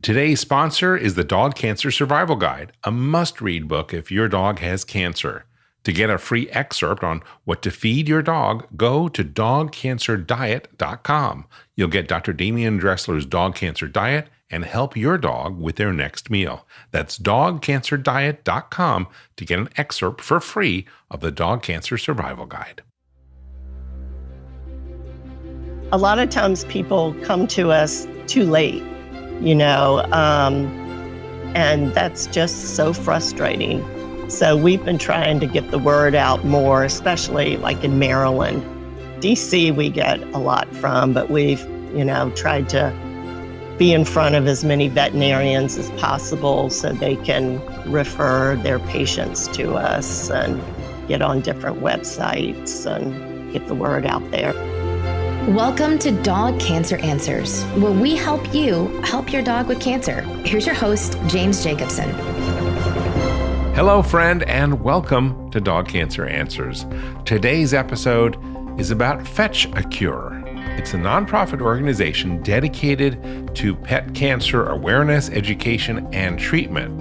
Today's sponsor is the Dog Cancer Survival Guide, a must-read book if your dog has cancer. To get a free excerpt on what to feed your dog, go to dogcancerdiet.com. You'll get Dr. Damian Dressler's Dog Cancer Diet and help your dog with their next meal. That's dogcancerdiet.com to get an excerpt for free of the Dog Cancer Survival Guide. A lot of times people come to us too late, and that's just so frustrating. So we've been trying to get the word out more, especially like in Maryland. DC we get a lot from, but we've, tried to be in front of as many veterinarians as possible so they can refer their patients to us and get on different websites and get the word out there. Welcome to Dog Cancer Answers, where we help you help your dog with cancer. Here's your host, James Jacobson. Hello, friend, and welcome to Dog Cancer Answers. Today's episode is about Fetch a Cure. It's a nonprofit organization dedicated to pet cancer awareness, education, and treatment.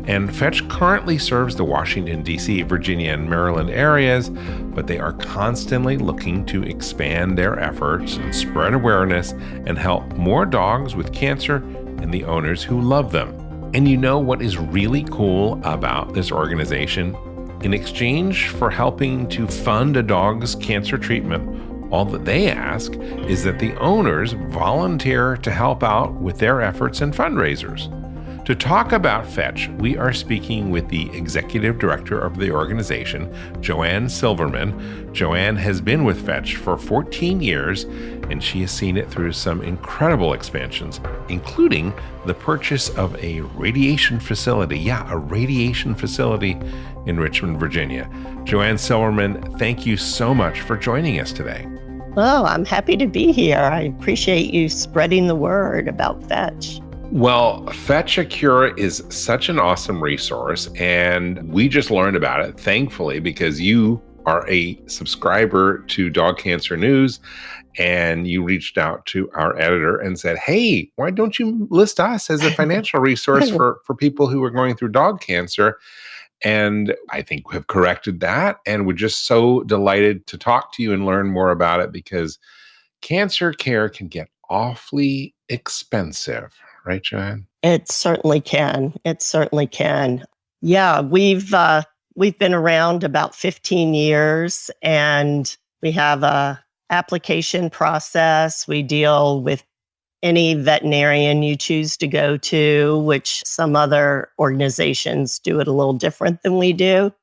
And Fetch currently serves the Washington, D.C., Virginia, and Maryland areas, but they are constantly looking to expand their efforts and spread awareness and help more dogs with cancer and the owners who love them. And you know what is really cool about this organization? In exchange for helping to fund a dog's cancer treatment, all that they ask is that the owners volunteer to help out with their efforts and fundraisers. To talk about Fetch, we are speaking with the executive director of the organization, Joanne Silverman. Joanne has been with Fetch for 14 years, and she has seen it through some incredible expansions, including the purchase of a radiation facility. Yeah, a radiation facility in Richmond, Virginia. Joanne Silverman, thank you so much for joining us today. Oh, I'm happy to be here. I appreciate you spreading the word about Fetch. Well, Fetch a Cure is such an awesome resource, and we just learned about it, thankfully, because you are a subscriber to Dog Cancer News, and you reached out to our editor and said, hey, why don't you list us as a financial resource for people who are going through dog cancer? And I think we have corrected that, and we're just so delighted to talk to you and learn more about it, because cancer care can get awfully expensive. Right, Joanne? It certainly can. It certainly can. Yeah, we've been around about 15 years, and we have a application process. We deal with any veterinarian you choose to go to, which some other organizations do it a little different than we do.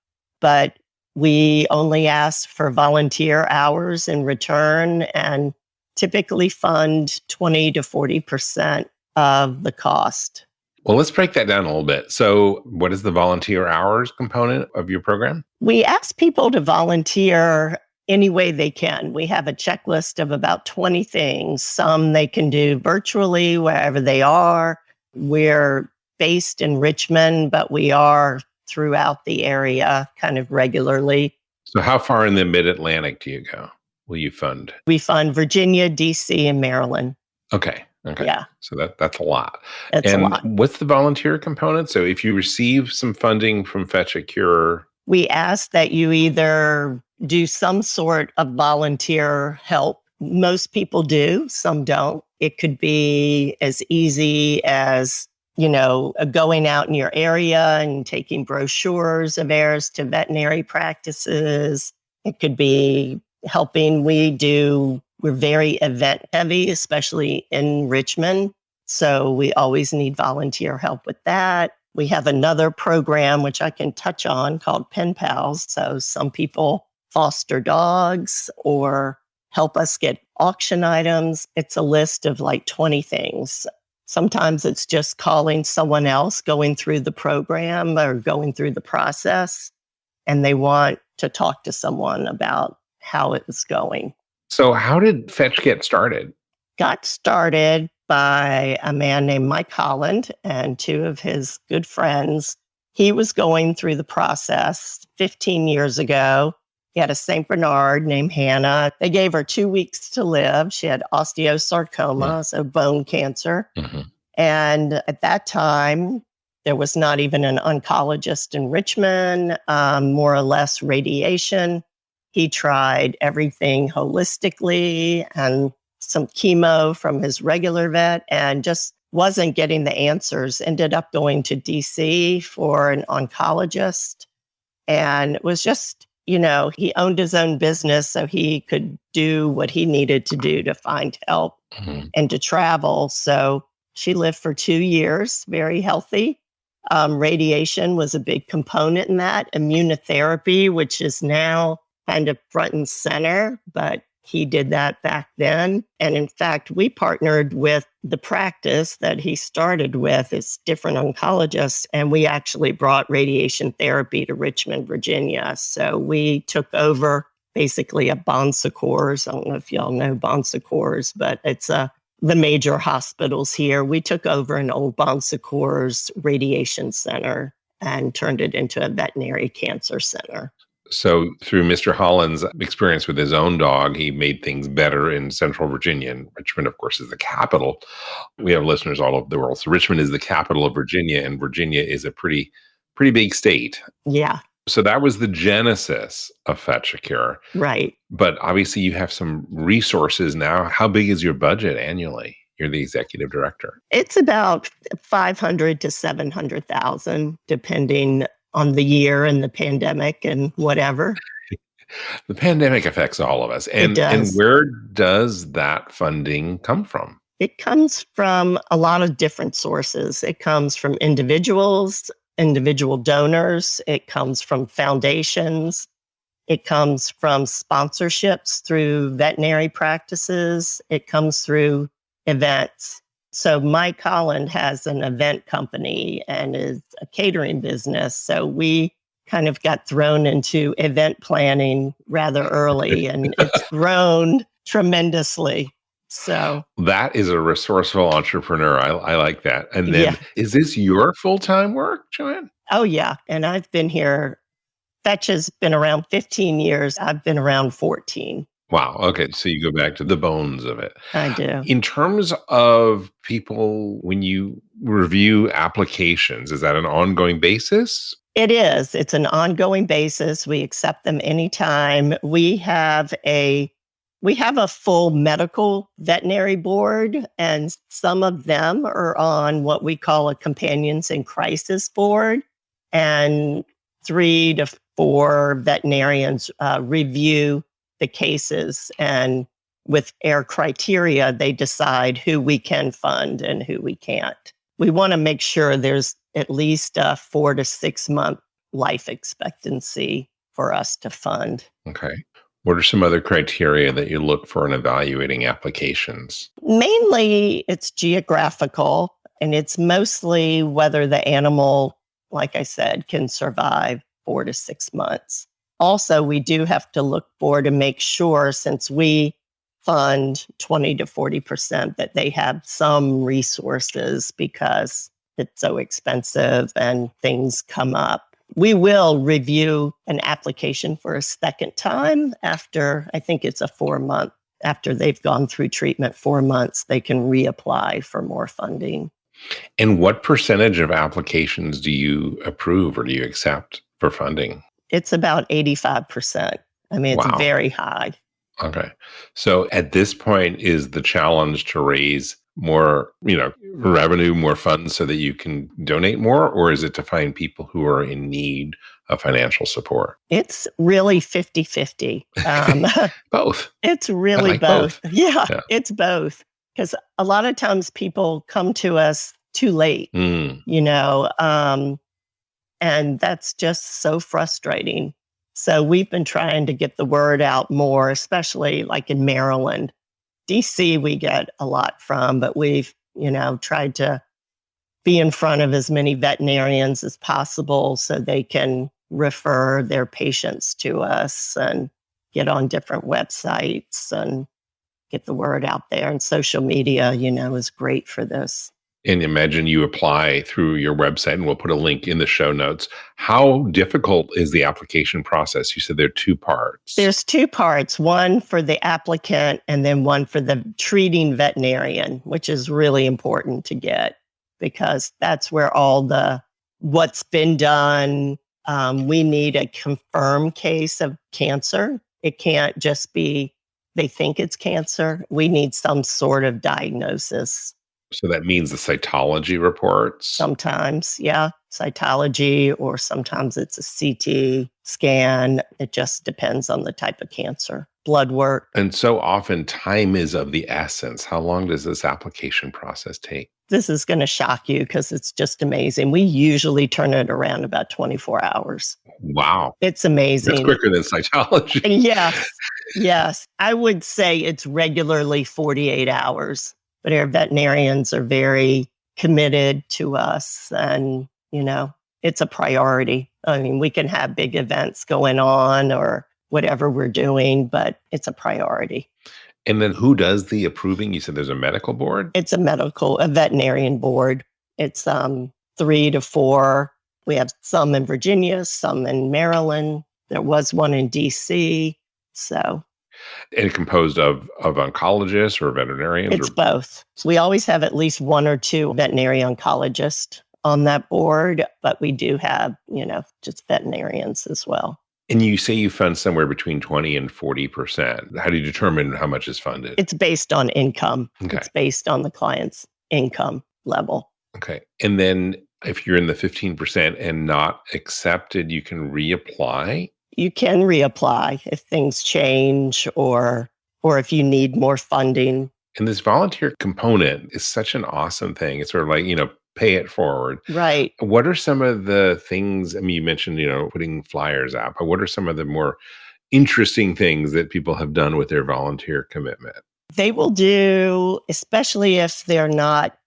But we only ask for volunteer hours in return and typically fund 20 to 40% of the cost. Well, let's break that down a little bit. So what is the volunteer hours component of your program? We ask people to volunteer any way they can. We have a checklist of about 20 things. Some they can do virtually wherever they are. We're based in Richmond, but we are throughout the area kind of regularly. So how far in the mid-Atlantic do you go? Will you fund? We fund Virginia, DC, and Maryland. Okay. Yeah. So that's a lot. It's a lot. What's the volunteer component? So if you receive some funding from Fetch a Cure, we ask that you either do some sort of volunteer help. Most people do, some don't. It could be as easy as, going out in your area and taking brochures of ours to veterinary practices. It could be helping. We're very event heavy, especially in Richmond. So we always need volunteer help with that. We have another program, which I can touch on, called Pen Pals. So some people foster dogs or help us get auction items. It's a list of like 20 things. Sometimes it's just calling someone else going through the program or going through the process, and they want to talk to someone about how it was going. So how did Fetch get started? Got started by a man named Mike Holland and two of his good friends. He was going through the process 15 years ago. He had a St. Bernard named Hannah. They gave her 2 weeks to live. She had osteosarcoma, so bone cancer. Mm-hmm. And at that time, there was not even an oncologist in Richmond, more or less radiation. He tried everything holistically and some chemo from his regular vet and just wasn't getting the answers. Ended up going to DC for an oncologist. And it was just, he owned his own business, so he could do what he needed to do to find help and to travel. So she lived for 2 years, very healthy. Radiation was a big component in that. Immunotherapy, which is now kind of front and center, but he did that back then. And in fact, we partnered with the practice that he started with. It's different oncologists. And we actually brought radiation therapy to Richmond, Virginia. So we took over basically a Bon Secours. I don't know if y'all know Bon Secours, but it's the major hospitals here. We took over an old Bon Secours radiation center and turned it into a veterinary cancer center. So through Mr. Holland's experience with his own dog, he made things better in central Virginia. And Richmond, of course, is the capital. We have listeners all over the world. So Richmond is the capital of Virginia, and Virginia is a pretty big state. Yeah. So that was the genesis of Fetch a Cure. Right. But obviously you have some resources now. How big is your budget annually? You're the executive director. It's about 500 to 700,000, depending on the year and the pandemic and whatever. The pandemic affects all of us. It does. And where does that funding come from? It comes from a lot of different sources. It comes from individuals, individual donors. It comes from foundations. It comes from sponsorships through veterinary practices. It comes through events. So Mike Holland has an event company and is a catering business. So we kind of got thrown into event planning rather early, and it's grown tremendously. So that is a resourceful entrepreneur. I like that. And then Is this your full-time work, Joanne? Oh, yeah. And I've been here. Fetch has been around 15 years. I've been around 14. Wow. Okay. So you go back to the bones of it. I do. In terms of people, when you review applications, is that an ongoing basis? It is. It's an ongoing basis. We accept them anytime. We have a full medical veterinary board, and some of them are on what we call a companions in crisis board, and 3 to 4 veterinarians review the cases, and with their criteria, they decide who we can fund and who we can't. We want to make sure there's at least a 4 to 6 month life expectancy for us to fund. Okay. What are some other criteria that you look for in evaluating applications? Mainly, it's geographical, and it's mostly whether the animal, like I said, can survive 4 to 6 months. Also, we do have to look for to make sure, since we fund 20 to 40%, that they have some resources because it's so expensive and things come up. We will review an application for a second time after, I think it's a 4 month, after they've gone through treatment, 4 months, they can reapply for more funding. And what percentage of applications do you approve or do you accept for funding? It's about 85%. I mean, it's very high. Okay. So at this point, is the challenge to raise more, revenue, more funds so that you can donate more, or is it to find people who are in need of financial support? It's really 50-50. Both. It's really like both. both. Yeah, it's both. Because a lot of times people come to us too late, and that's just so frustrating. So we've been trying to get the word out more, especially like in Maryland. DC we get a lot from, but we've, tried to be in front of as many veterinarians as possible so they can refer their patients to us and get on different websites and get the word out there. And social media, is great for this. And imagine you apply through your website, and we'll put a link in the show notes. How difficult is the application process? You said there are two parts. There's two parts, one for the applicant and then one for the treating veterinarian, which is really important to get because that's where all the what's been done. We need a confirmed case of cancer. It can't just be they think it's cancer. We need some sort of diagnosis. So that means the cytology reports. Sometimes, yeah, cytology, or sometimes it's a CT scan. It just depends on the type of cancer. Blood work. And so often time is of the essence. How long does this application process take? This is going to shock you because it's just amazing. We usually turn it around about 24 hours. Wow. It's amazing. That's quicker than cytology. Yes, yes. I would say it's regularly 48 hours. But our veterinarians are very committed to us and, it's a priority. I mean, we can have big events going on or whatever we're doing, but it's a priority. And then who does the approving? You said there's a medical board? It's a veterinarian board. It's 3 to 4. We have some in Virginia, some in Maryland. There was one in DC. So. And composed of oncologists or veterinarians? It's both. We always have at least 1 or 2 veterinary oncologists on that board, but we do have, just veterinarians as well. And you say you fund somewhere between 20 and 40%. How do you determine how much is funded? It's based on income. Okay. It's based on the client's income level. Okay. And then if you're in the 15% and not accepted, you can reapply? You can reapply if things change or if you need more funding. And this volunteer component is such an awesome thing. It's sort of like, pay it forward. Right. What are some of the things, you mentioned, putting flyers out, but what are some of the more interesting things that people have done with their volunteer commitment? They will do, especially if they're not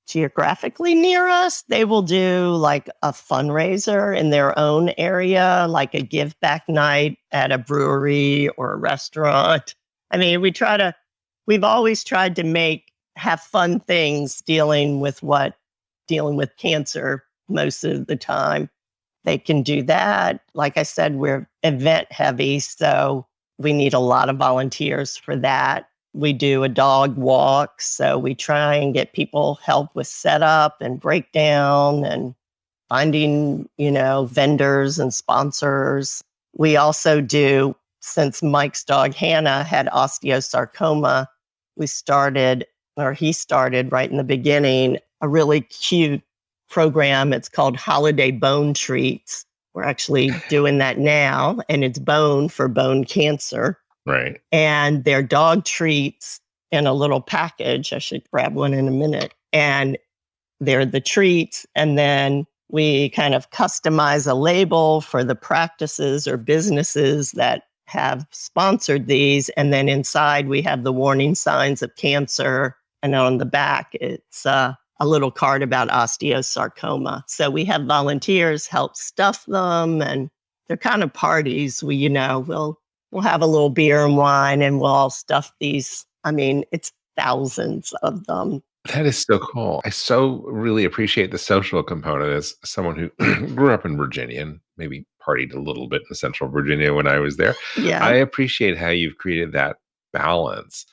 geographically near us, they will do like a fundraiser in their own area, like a give back night at a brewery or a restaurant. I mean, we've always tried to have fun things dealing with cancer most of the time. They can do that. Like I said, we're event heavy, so we need a lot of volunteers for that. We do a dog walk, so we try and get people help with setup and breakdown and finding, vendors and sponsors. We also do, since Mike's dog Hannah had osteosarcoma, he started right in the beginning, a really cute program. It's called Holiday Bone Treats. We're actually doing that now, and it's bone for bone cancer. Right. And they're dog treats in a little package. I should grab one in a minute. And they're the treats. And then we kind of customize a label for the practices or businesses that have sponsored these. And then inside we have the warning signs of cancer. And on the back, it's a little card about osteosarcoma. So we have volunteers help stuff them. And they're kind of parties. We'll have a little beer and wine and we'll all stuff these. I mean, it's thousands of them. That is so cool. I so really appreciate the social component as someone who grew up in Virginia and maybe partied a little bit in Central Virginia when I was there. Yeah. I appreciate how you've created that balance.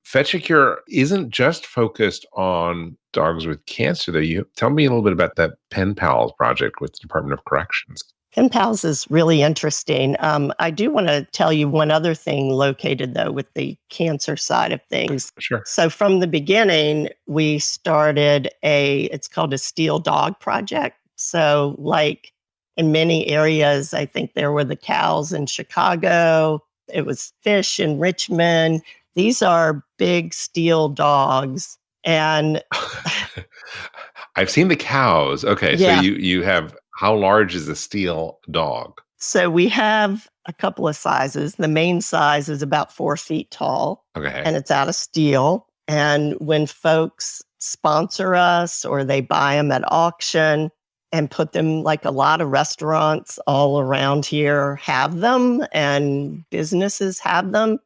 FetchAcure isn't just focused on dogs with cancer, though. Tell me a little bit about that Pen Pals project with the Department of Corrections. Pen Pals is really interesting. I do want to tell you one other thing located, though, with the cancer side of things. Sure. So from the beginning, we started it's called a Steel Dog Project. So like in many areas, I think there were the cows in Chicago. It was fish in Richmond. These are big steel dogs. And I've seen the cows. Okay. Yeah. So you have, how large is a steel dog? So we have a couple of sizes. The main size is about 4 feet tall. Okay. And it's out of steel. And when folks sponsor us or they buy them at auction and put them, like a lot of restaurants all around here have them and businesses have them.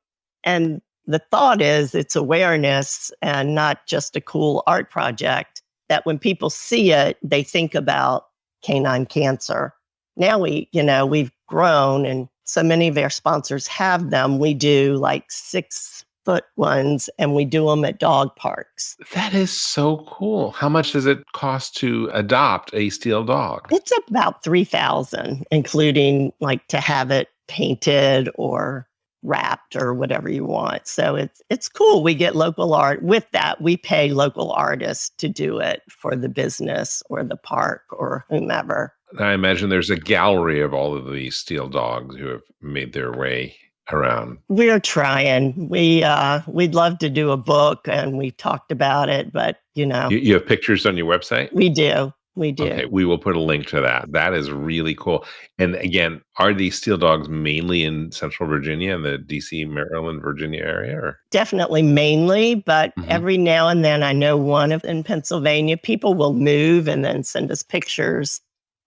And the thought is it's awareness and not just a cool art project. that when people see it, they think about canine cancer. Now we've grown and so many of our sponsors have them. We do like 6-foot ones and we do them at dog parks. That is so cool. How much does it cost to adopt a steel dog? It's about $3,000, including like to have it painted or wrapped or whatever you want. So it's cool. We get local art. With that, we pay local artists to do it for the business or the park or whomever. I imagine there's a gallery of all of these steel dogs who have made their way around. We're trying. We'd love to do a book, and we talked about it, but You have pictures on your website? we do. We do. Okay, we will put a link to that. That is really cool. And again, are these steel dogs mainly in Central Virginia and the DC, Maryland, Virginia area? Or? Definitely mainly, but every now and then I know one in Pennsylvania. People will move and then send us pictures.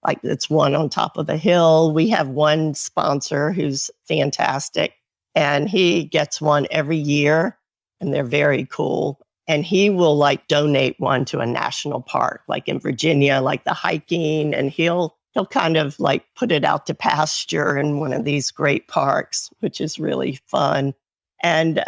Like it's one on top of a hill. We have one sponsor who's fantastic, and he gets one every year, and they're very cool. And he will like donate one to a national park, like in Virginia, like the hiking, and he'll kind of like put it out to pasture in one of these great parks, which is really fun. And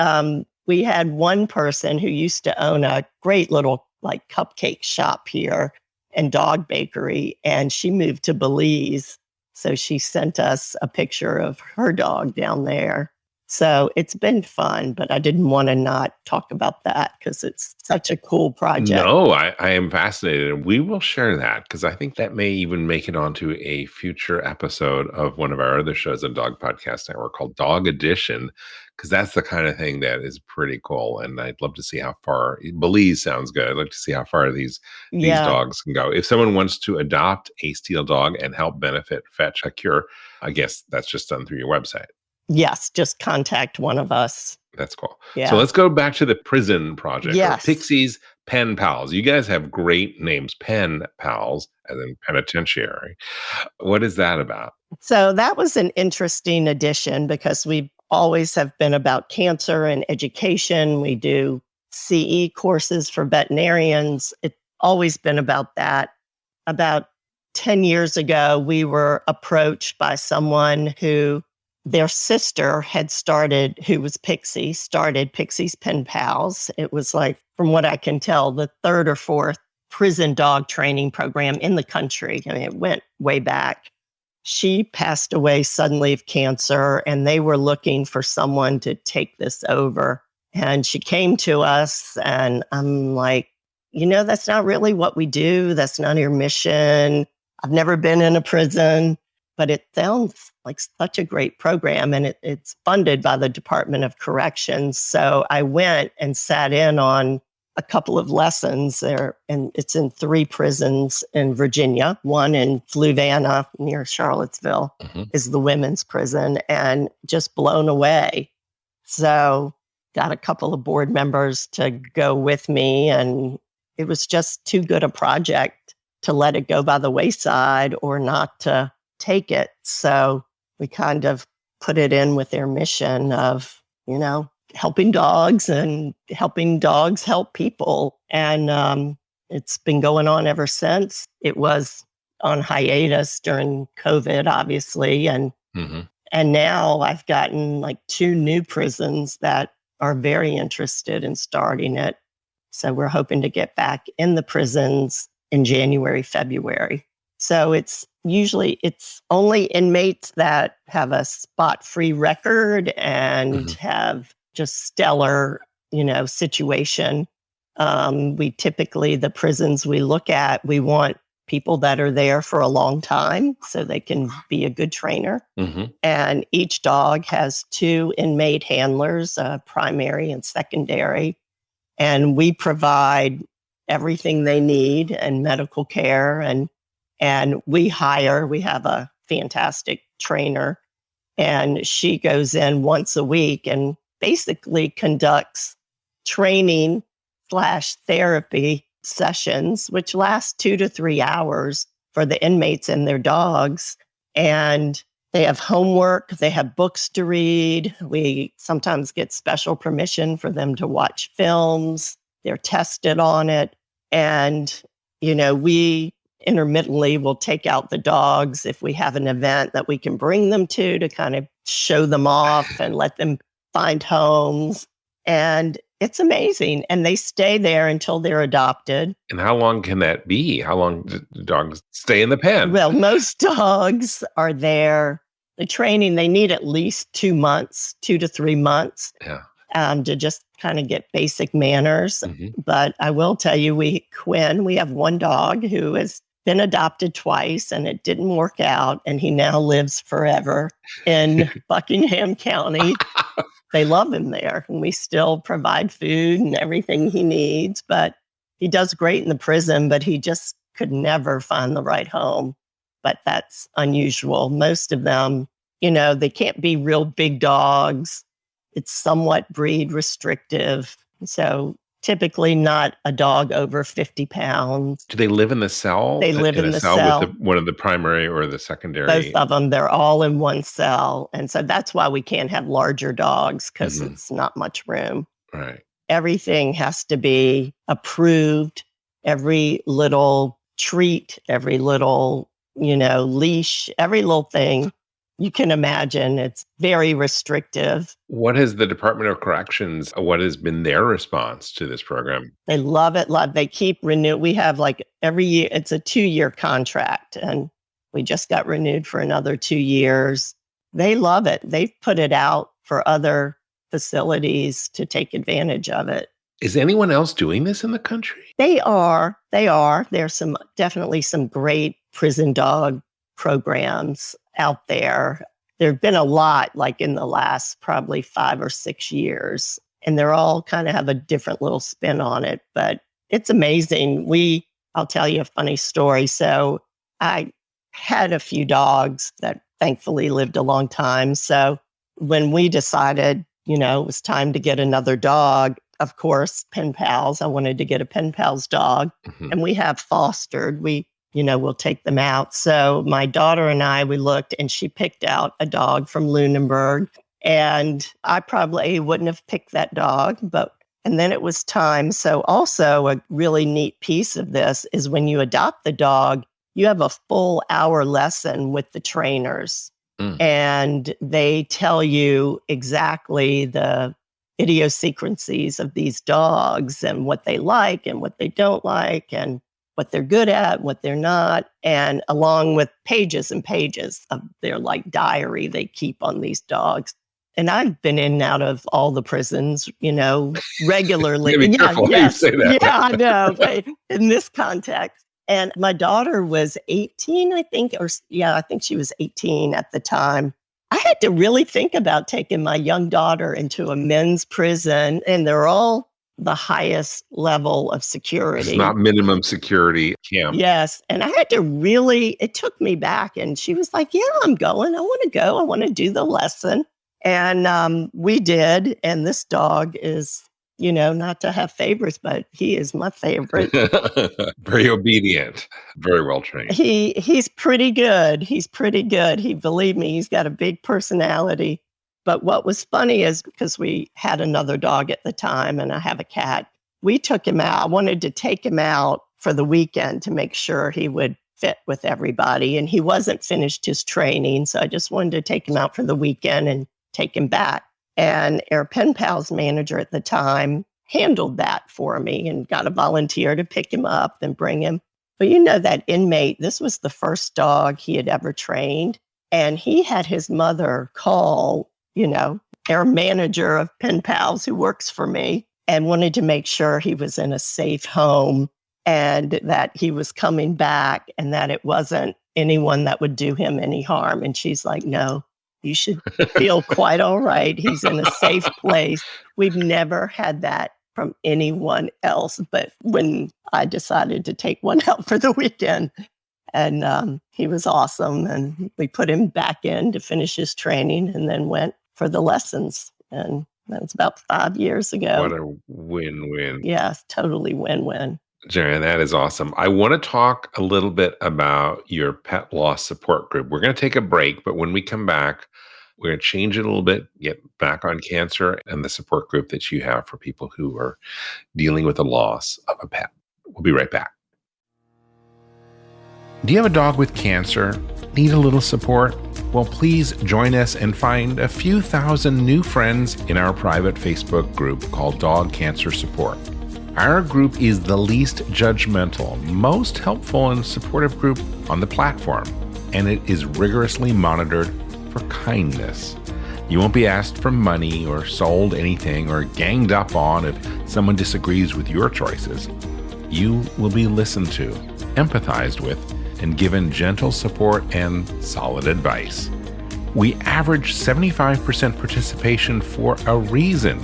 we had one person who used to own a great little like cupcake shop here and dog bakery, and she moved to Belize. So she sent us a picture of her dog down there. So it's been fun, but I didn't want to not talk about that because it's such a cool project. No, I am fascinated. And we will share that because I think that may even make it onto a future episode of one of our other shows on Dog Podcast Network called Dog Edition, because that's the kind of thing that is pretty cool. And I'd love to see how far, Belize sounds good. I'd like to see how far these dogs can go. If someone wants to adopt a steel dog and help benefit Fetch a Cure, I guess that's just done through your website. Yes, just contact one of us. That's cool. Yeah. So let's go back to the prison project. Yes. Pixie's Pen Pals. You guys have great names. Pen Pals, as in penitentiary. What is that about? So that was an interesting addition because we always have been about cancer and education. We do CE courses for veterinarians. It's always been about that. About 10 years ago, we were approached by someone who their sister had started, who was Pixie, started Pixie's Pen Pals. It was like, from what I can tell, the 3rd or 4th prison dog training program in the country. I mean, it went way back. She passed away suddenly of cancer, and they were looking for someone to take this over. And she came to us, and I'm like, that's not really what we do. That's not your mission. I've never been in a prison. But it sounds like such a great program, and it's funded by the Department of Corrections. So I went and sat in on a couple of lessons there, and it's in 3 prisons in Virginia. One in Fluvanna near Charlottesville is the women's prison, and just blown away. So got a couple of board members to go with me, and it was just too good a project to let it go by the wayside or not to take it. So we kind of put it in with their mission of, helping dogs and helping dogs help people. And it's been going on ever since. It was on hiatus during COVID, obviously. And now I've gotten like 2 new prisons that are very interested in starting it. So we're hoping to get back in the prisons in January, February. So it's only inmates that have a spot-free record and have just stellar, situation. We typically, the prisons we look at, we want people that are there for a long time so they can be a good trainer. And each dog has 2 inmate handlers, primary and secondary. And we provide everything they need and medical care, and we have a fantastic trainer, and she goes in once a week and basically conducts training/therapy sessions, which last 2 to 3 hours for the inmates and their dogs. And they have homework, they have books to read. We sometimes get special permission for them to watch films. They're tested on it. And We intermittently will take out the dogs if we have an event that we can bring them to kind of show them off and let them find homes. And it's amazing. And they stay there until they're adopted. And how long can that be? How long do dogs stay in the pen? Well, most dogs are there. The training, they need at least 2 months, 2 to 3 months. Yeah. To just kind of get basic manners. Mm-hmm. But I will tell you, we have one dog who has been adopted twice and it didn't work out. And he now lives forever in Buckingham County. They love him there. And we still provide food and everything he needs. But he does great in the prison, but he just could never find the right home. But that's unusual. Most of them, they can't be real big dogs. It's somewhat breed restrictive. So typically not a dog over 50 pounds. Do they live in the cell? They live in the cell. With one of the primary or the secondary? Both of them. They're all in one cell. And so that's why we can't have larger dogs because it's not much room. Right. Everything has to be approved. Every little treat, every little, leash, every little thing. You can imagine it's very restrictive. What has the Department of Corrections, what has been their response to this program? They love it. They keep renewing. We have every year, it's a 2-year contract and we just got renewed for another 2 years. They love it. They've put it out for other facilities to take advantage of it. Is anyone else doing this in the country? They are. There's definitely some great prison dog programs out there. There have been a lot in the last probably 5 or 6 years, and they're all kind of have a different little spin on it, but it's amazing. I'll tell you a funny story. So I had a few dogs that thankfully lived a long time. So when we decided, it was time to get another dog, of course, pen pals, I wanted to get a pen pals dog, and we have fostered. We'll take them out. So my daughter and I, we looked and she picked out a dog from Lunenburg. And I probably wouldn't have picked that dog, and then it was time. So also a really neat piece of this is when you adopt the dog, you have a full hour lesson with the trainers. And they tell you exactly the idiosyncrasies of these dogs and what they like and what they don't like and what they're good at, what they're not, and along with pages and pages of their diary they keep on these dogs. And I've been in and out of all the prisons, regularly. Be careful how you say that. Yeah, I know, but in this context. And my daughter was 18, I think, I think she was 18 at the time. I had to really think about taking my young daughter into a men's prison, and they're all the highest level of security. It's not minimum security camp. Yes. And I had to it took me back. And she was like, yeah, I'm going. I want to go. I want to do the lesson. And we did. And this dog is, not to have favorites, but he is my favorite. Very obedient, very well trained. He's pretty good. Believe me, he's got a big personality. But what was funny is because we had another dog at the time and I have a cat, we took him out. I wanted to take him out for the weekend to make sure he would fit with everybody. And he wasn't finished his training. So I just wanted to take him out for the weekend and take him back. And our pen pals manager at the time handled that for me and got a volunteer to pick him up and bring him. But that inmate, this was the first dog he had ever trained. And he had his mother call our manager of pen pals who works for me and wanted to make sure he was in a safe home and that he was coming back and that it wasn't anyone that would do him any harm. And she's like, no, you should feel quite all right. He's in a safe place. We've never had that from anyone else. But when I decided to take one out for the weekend, and he was awesome. And we put him back in to finish his training and then went for the lessons. And that was about 5 years ago. What a win-win. Yes, totally win-win. Joanne, that is awesome. I want to talk a little bit about your pet loss support group. We're going to take a break, but when we come back, we're going to change it a little bit, get back on cancer and the support group that you have for people who are dealing with the loss of a pet. We'll be right back. Do you have a dog with cancer? Need a little support? Well, please join us and find a few thousand new friends in our private Facebook group called Dog Cancer Support. Our group is the least judgmental, most helpful and supportive group on the platform, and it is rigorously monitored for kindness. You won't be asked for money or sold anything or ganged up on if someone disagrees with your choices. You will be listened to, empathized with, and given gentle support and solid advice. We average 75% participation for a reason.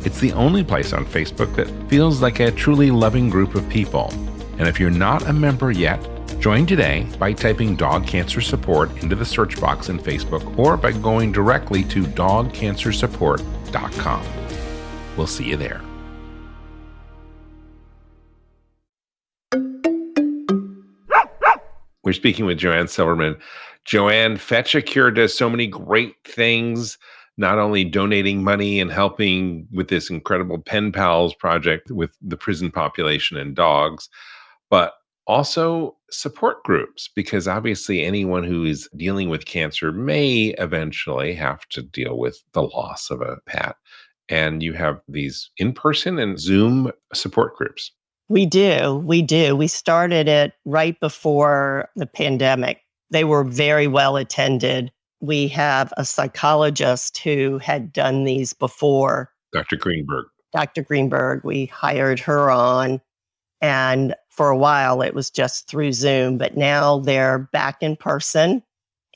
It's the only place on Facebook that feels like a truly loving group of people. And if you're not a member yet, join today by typing Dog Cancer Support into the search box in Facebook or by going directly to dogcancersupport.com. We'll see you there. We're speaking with Joanne Silverman. Joanne, Fetch a Cure does so many great things, not only donating money and helping with this incredible Pen Pals project with the prison population and dogs, but also support groups, because obviously anyone who is dealing with cancer may eventually have to deal with the loss of a pet. And you have these in-person and Zoom support groups. We do. We started it right before the pandemic. They were very well attended. We have a psychologist who had done these before. Dr. Greenberg. Dr. Greenberg, we hired her on. And for a while, it was just through Zoom. But now they're back in person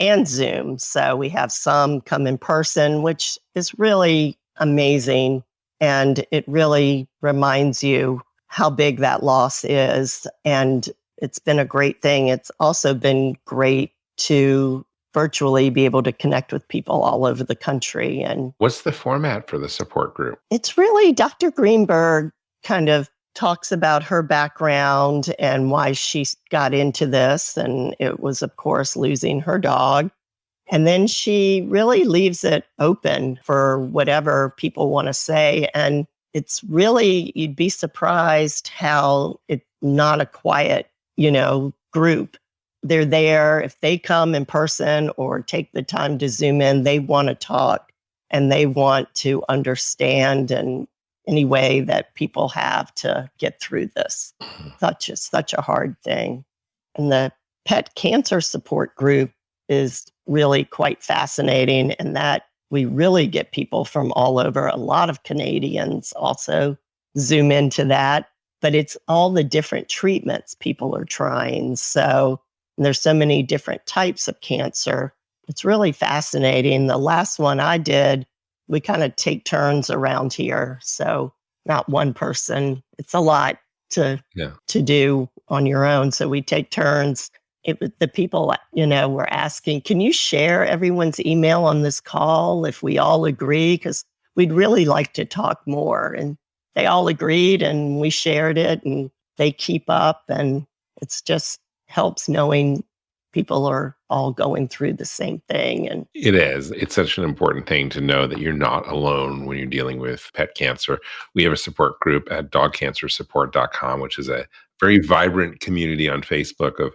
and Zoom. So we have some come in person, which is really amazing. And it really reminds you how big that loss is. And it's been a great thing. It's also been great to virtually be able to connect with people all over the country. And what's the format for the support group? It's really Dr. Greenberg kind of talks about her background and why she got into this. And it was, of course, losing her dog. And then she really leaves it open for whatever people want to say. And it's really, you'd be surprised how it's not a quiet, group. They're there. If they come in person or take the time to Zoom in, they want to talk and they want to understand in any way that people have to get through this. Such a hard thing. And the pet cancer support group is really quite fascinating in that we really get people from all over. A lot of Canadians also Zoom into that, but it's all the different treatments people are trying. So there's so many different types of cancer. It's really fascinating. The last one I did, we kind of take turns around here. So not one person. It's a lot to do on your own. So we take turns. The people, were asking, can you share everyone's email on this call if we all agree? Because we'd really like to talk more. And they all agreed and we shared it and they keep up. And it's just helps knowing people are all going through the same thing. And it is. It's such an important thing to know that you're not alone when you're dealing with pet cancer. We have a support group at dogcancersupport.com, which is a very vibrant community on Facebook of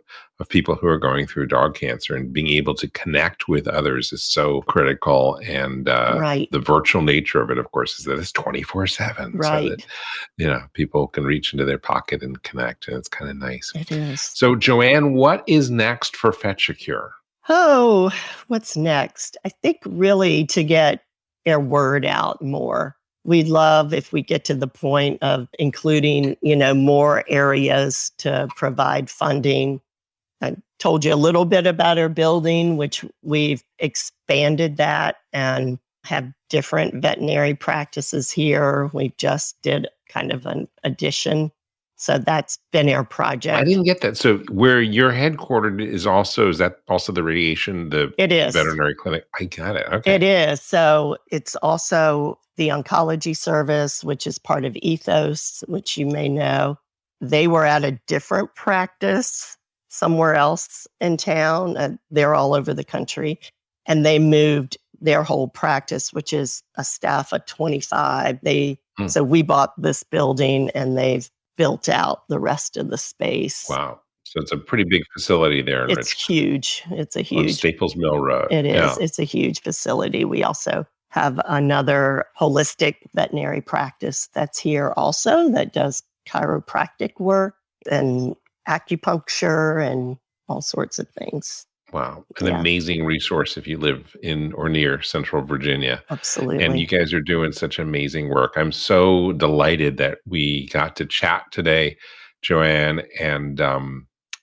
people who are going through dog cancer, and being able to connect with others is so critical. And the virtual nature of it, of course, is that it's 24/7. Right. So that, people can reach into their pocket and connect, and it's kind of nice. It is. So Joanne, what is next for Fetch a Cure? Oh, what's next? I think really to get our word out more. We'd love if we get to the point of including, more areas to provide funding. I told you a little bit about our building, which we've expanded that and have different veterinary practices here. We just did kind of an addition. So that's been our project. I didn't get that. So where you're headquartered is that also the radiation, it is. Veterinary clinic? I got it. Okay. It is. So it's also the oncology service, which is part of Ethos, which you may know. They were at a different practice somewhere else in town. They're all over the country. And they moved their whole practice, which is a staff of 25. So we bought this building and they've built out the rest of the space. Wow. So it's a pretty big facility there in It's Richmond. huge. It's a On huge. Staples Mill Road. It is. Yeah. It's a huge facility. We also have another holistic veterinary practice that's here also that does chiropractic work and acupuncture and all sorts of things. Wow. An amazing resource if you live in or near Central Virginia. Absolutely. And you guys are doing such amazing work. I'm so delighted that we got to chat today, Joanne. And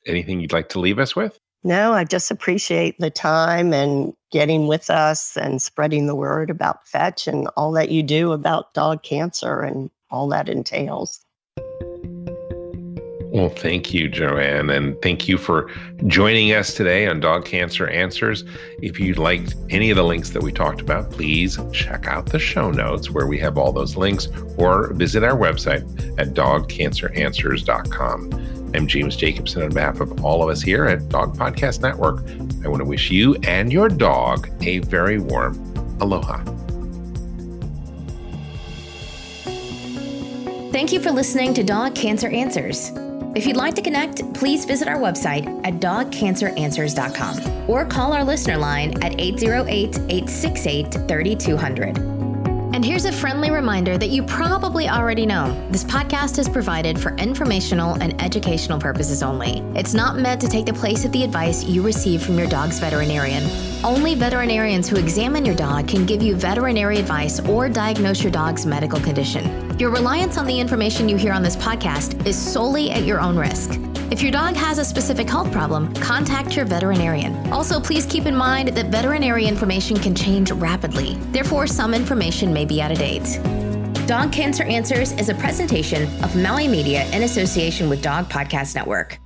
anything you'd like to leave us with? No, I just appreciate the time and getting with us and spreading the word about Fetch and all that you do about dog cancer and all that entails. Well, thank you, Joanne, and thank you for joining us today on Dog Cancer Answers. If you liked any of the links that we talked about, please check out the show notes where we have all those links, or visit our website at dogcanceranswers.com. I'm James Jacobson on behalf of all of us here at Dog Podcast Network. I want to wish you and your dog a very warm aloha. Thank you for listening to Dog Cancer Answers. If you'd like to connect, please visit our website at dogcanceranswers.com or call our listener line at 808-868-3200. And here's a friendly reminder that you probably already know. This podcast is provided for informational and educational purposes only. It's not meant to take the place of the advice you receive from your dog's veterinarian. Only veterinarians who examine your dog can give you veterinary advice or diagnose your dog's medical condition. Your reliance on the information you hear on this podcast is solely at your own risk. If your dog has a specific health problem, contact your veterinarian. Also, please keep in mind that veterinary information can change rapidly. Therefore, some information may be out of date. Dog Cancer Answers is a presentation of Maui Media in association with Dog Podcast Network.